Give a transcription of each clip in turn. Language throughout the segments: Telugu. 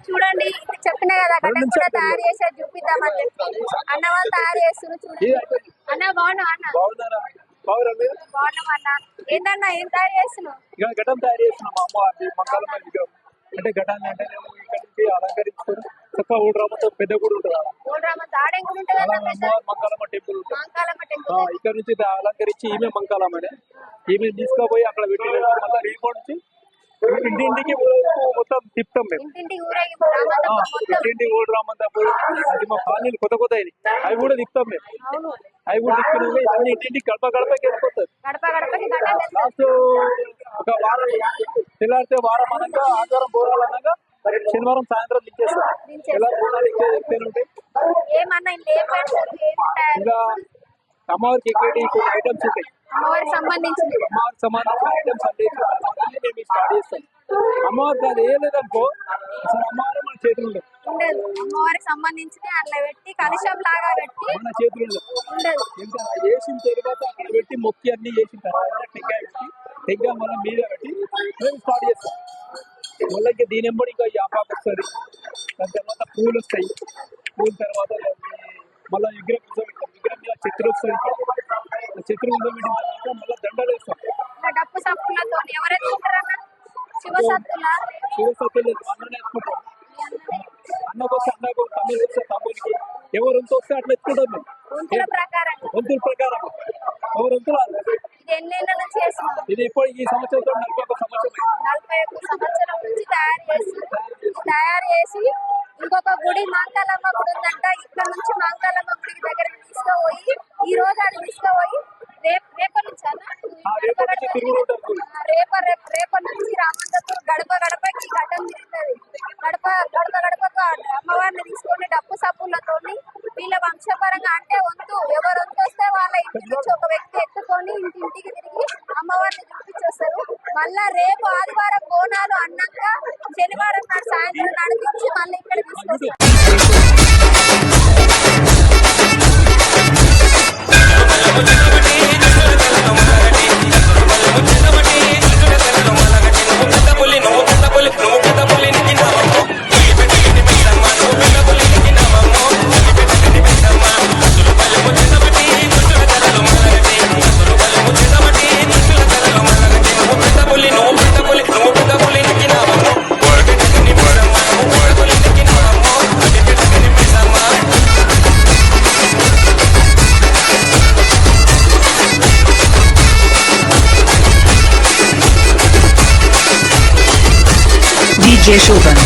చూడండి చెప్పిన కదా గడ్డ కూడా తయారు చేసేది చూపిద్దామని చెప్పి అన్న వాళ్ళు తయారు చేస్తున్నారు చూడండి. అన్న బాగున్నావు అన్న? బాగున్నాం అన్న. ఏంటన్నా ఏం తయారు చేస్తున్నావు? ఇక్కడ ఘటం తయారు చేస్తున్నాం మా అమ్మ మంగళమ్మ విగ్రహం. అంటే ఘటాన్ని అంటే నేను ఇక్కడ నుంచి అలంకరించుకొని చక్కగా ఊడరామతో పెద్ద గుడి ఉంటుంది మంగళమ్మ టెంపుల్ ఉంటుంది. ఇక్కడ నుంచి అలంకరించి ఈమె మంగళమ్మనే ఈమె తీసుకుపోయి అక్కడ పెట్టి మళ్ళీ రేపు నుంచి ఇంటింటికి మొత్తం తిప్పుతాం మేము. ఇంటింటి ఊరు రామంతప్పుడు అది మా కాలనీలు కొత్త కొత్త అవి కూడా తిప్పుతాం మేము. అవి కూడా తిప్పుకుని అన్ని ఇంటింటికి గడప గడపకి వెళ్ళిపోతుంది. లాస్ట్ ఒక వారం తెల్లారితే వారం అనగా ఆదివారం బోనాలు అనగా శనివారం సాయంత్రం దించేస్తాం. ఎలా బోనాలు ఇచ్చే చెప్తేనే ఉంటాయి. ఇంకా అమ్మవారికి ఎక్కడి కొన్ని ఐటమ్స్ ఉంటాయి. అమ్మవారికి సంబంధించిన ఐటమ్స్ అంటే మేము స్టార్ట్ చేస్తాం. అమ్మవారికి అది ఏ లేదనుకో అసలు అమ్మవారి మన చేతులు ఉండదు. అమ్మవారికి సంబంధించిన అట్లా పెట్టి కలుషం లాగా పెట్టి మన చేతులు ఉండదు. ఇంకా వేసిన తర్వాత అక్కడ పెట్టి మొక్కి అన్ని చేసిన తర్వాత టెంకాయ పెట్టి టెంకాయ మళ్ళీ మీద పెట్టి మేము స్టార్ట్ చేస్తాం. మళ్ళీ ఇంకా దీని ఎంబడి ఇంకా యాపాకు వస్తుంది. దాని తర్వాత పూలు వస్తాయి. పూల తర్వాత మళ్ళీ విగ్రహం కూర్చోబెట్టాం. విగ్రహం మీద చిత్రం వస్తుంది. చిత్రం కూర్చోబెట్టిన తర్వాత మళ్ళీ దండలు వేస్తాం. డప్పు సప్పులతో శివసత్తులు అన్ననే ఎత్తుకుంటాం. అన్నకు వస్తే అన్నకు, తమ్ముడికి వస్తే తమ్ముడికి, ఎవరు వంతు వస్తే అట్లా ఎత్తుకుంటాం మేము. వంతుల ప్రకారం ఎవరు వంతులు ఇది ఇప్పుడు ఈ సంవత్సరంతో 41 సంవత్సరం నుంచి తయారు చేసి ఇంకొక గుడి మాంకాలమ్మ గుడి ఉందంట. ఇక్కడ నుంచి మాంకాలమ్మ గుడి దగ్గరికి తీసుకుపోయి ఈ రోజు అది తీసుకుపోయి రేపటి నుంచి రామంతపూర్ గడప గడపకి ఘటం తిరుగుతుంది. గడపకు అమ్మవారిని తీసుకొని డప్పు సప్పులతోని వీళ్ళ వంశపరంగా అంటే వంతు ఎవరు వంతు వస్తే వాళ్ళ ఇంటి నుంచి ఒక వ్యక్తి ఎత్తుకొని ఇంటింటికి తిరిగి అమ్మవారిని చూపించేస్తారు. మళ్ళా రేపు ఆదివారం బోనాలు అన్నాక శనివారం నాడు సాయంత్రం నడిపించి మళ్ళీ ఇక్కడ తీసుకొస్తారు. DJ Shoban.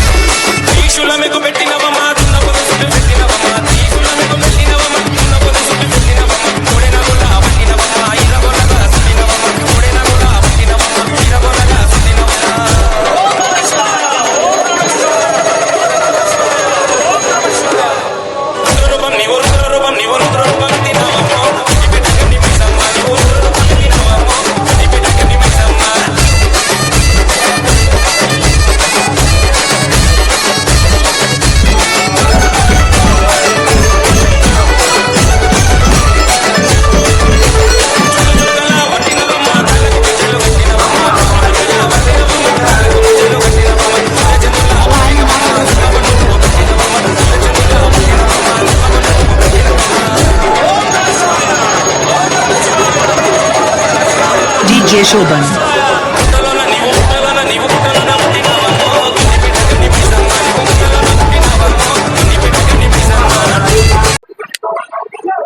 DJ Shoban.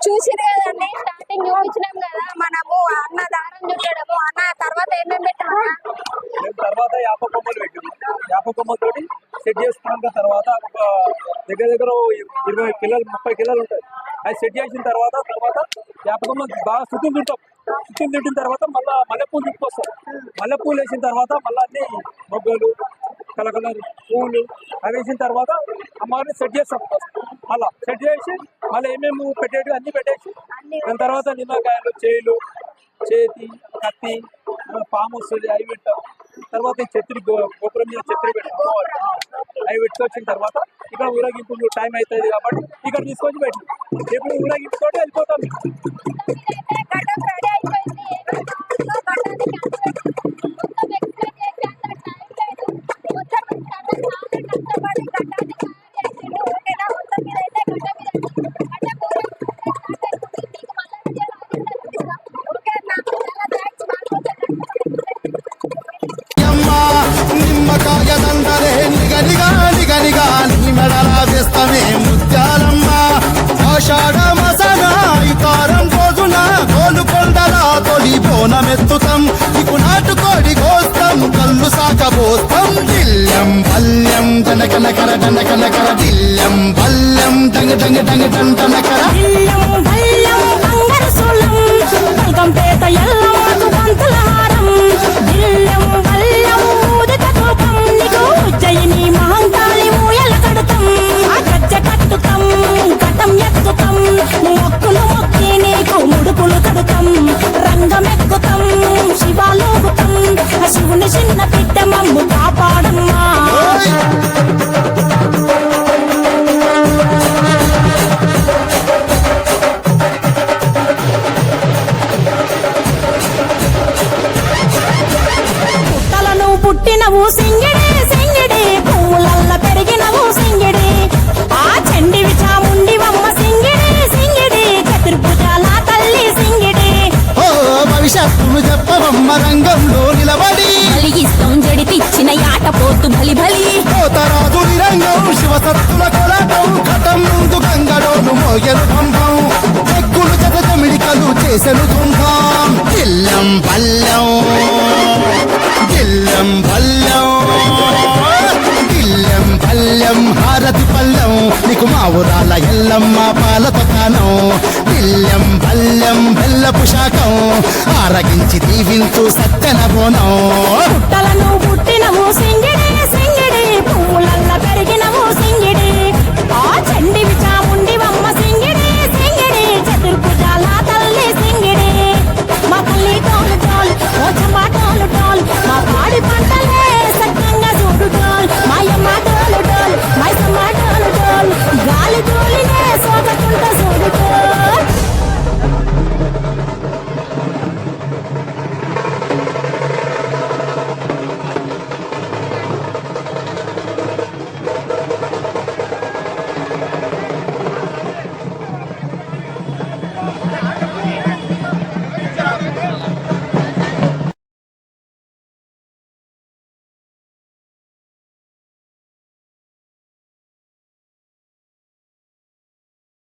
చూసిరు కదండి, స్టార్టింగ్ చూపించినాం కదా మనము. అన్న దారం చుట్టడము. అన్న తర్వాత ఏమేమి పెట్టాము? తర్వాత యాప కొమ్మలు పెట్టింది. యాప కొమ్మతోటి సెట్ చేసుకున్న తర్వాత ఒక దగ్గర 20 కిలోలు 30 కిలోలు ఉంటాయి. అది సెట్ చేసిన తర్వాత యాప కొమ్మ బాగా సుత్తులు తింటాం. సుత్తులు తింటిన తర్వాత మళ్ళీ మల్లెపూలు తిప్పుకొస్తాం. మల్లెపూలు వేసిన తర్వాత మళ్ళీ అన్ని మొగ్గలు కలర్ పూలు అవి వేసిన తర్వాత అమ్మవారిని సెట్ చేస్తాం. మళ్ళీ సెట్ చేసి మళ్ళీ ఏమేమి పెట్టేవి అన్ని పెట్టేసి దాని తర్వాత నిమ్మకాయలు, చేతి, కత్తి, పాము వస్తుంది అవి పెట్టాం. తర్వాత ఈ ఛత్రి గోపురం మీద ఛత్రి పెట్టాం. అవి పెట్టుకొచ్చిన తర్వాత ఇక్కడ ఊరేగింపు టైం అవుతుంది కాబట్టి ఇక్కడ తీసుకొచ్చి పెట్టి ఎప్పుడు ఊరేగింపుతో వెళ్ళిపోతాం. కష్టపడి ఓకేనా మొత్తం మీద అయితే ఓకే అన్న చాలా థ్యాంక్స్ అమ్మా నిమ్మకాయ దండలే నిగనిగా నిగనిగా నీ మెడలా వేస్తమే ముత్యాలమ్మ ఆషాఢ మసన ఇతారం రోజున గోలుకొండల తొలి బోనమెత్తుతాం ఇకు నాటుకోడి కోస్తాం కళ్ళు సాకబోస్తాం దిల్లం పల్లెం దనకనకర దనకనకర దిల్లం పల్లెం డంగ డంగ డంగ డంటనకర ఇల్లం బల్లం బంగారు సోలం బల్కంపేట ఎల్లమ్మకు పంతుల హారం ఇల్లం బల్లం ఊదక తూపం నీకు ఉజ్జయిని మహంకాళి మూయల కడుతాం గజ్జ కట్టుతాం కటం ఎత్తుతాం మొక్కులు మొక్కి నీకు ముడుపులు కడుతాం రంగమెక్కుతాం శివాలోకుతాం శివుని చిన్న బిడ్డ మమ్ము కాపాడమ్మా పుట్టలను పుట్టినవు సింగిడి సింగిడి పువ్వులల్ల పెరిగినవు సింగిడి ఆ చండివి చాముండివమ్మ సింగిడి సింగిడి చతుర్భుజాల తల్లి సింగిడి ఓ భవిష్యత్తును చెప్పవమ్మ రంగంలో నిలబడి కలిగిస్తాం జడితిచ్చిన యాట పోతు బలి బలి పోతరాజు నిరంగం శివసత్తుల కొలటం ఘటం ముందు గంగడోను మోయలు పంపం చెక్కులు జత జమిడికలు చేసెను తుంభం దిల్లం పల్లెం దిల్లం పల్లెం దిల్లం పల్లెం హారతి పల్లెం నీకు మా ఊరాల ఎల్లమ్మ పాలతో కానం దిల్లం పల్లెం బెల్లపు శాఖం ఆరగించి దీవించు సత్తెన బోనం పుట్టలను పుట్టినవు సింగిడి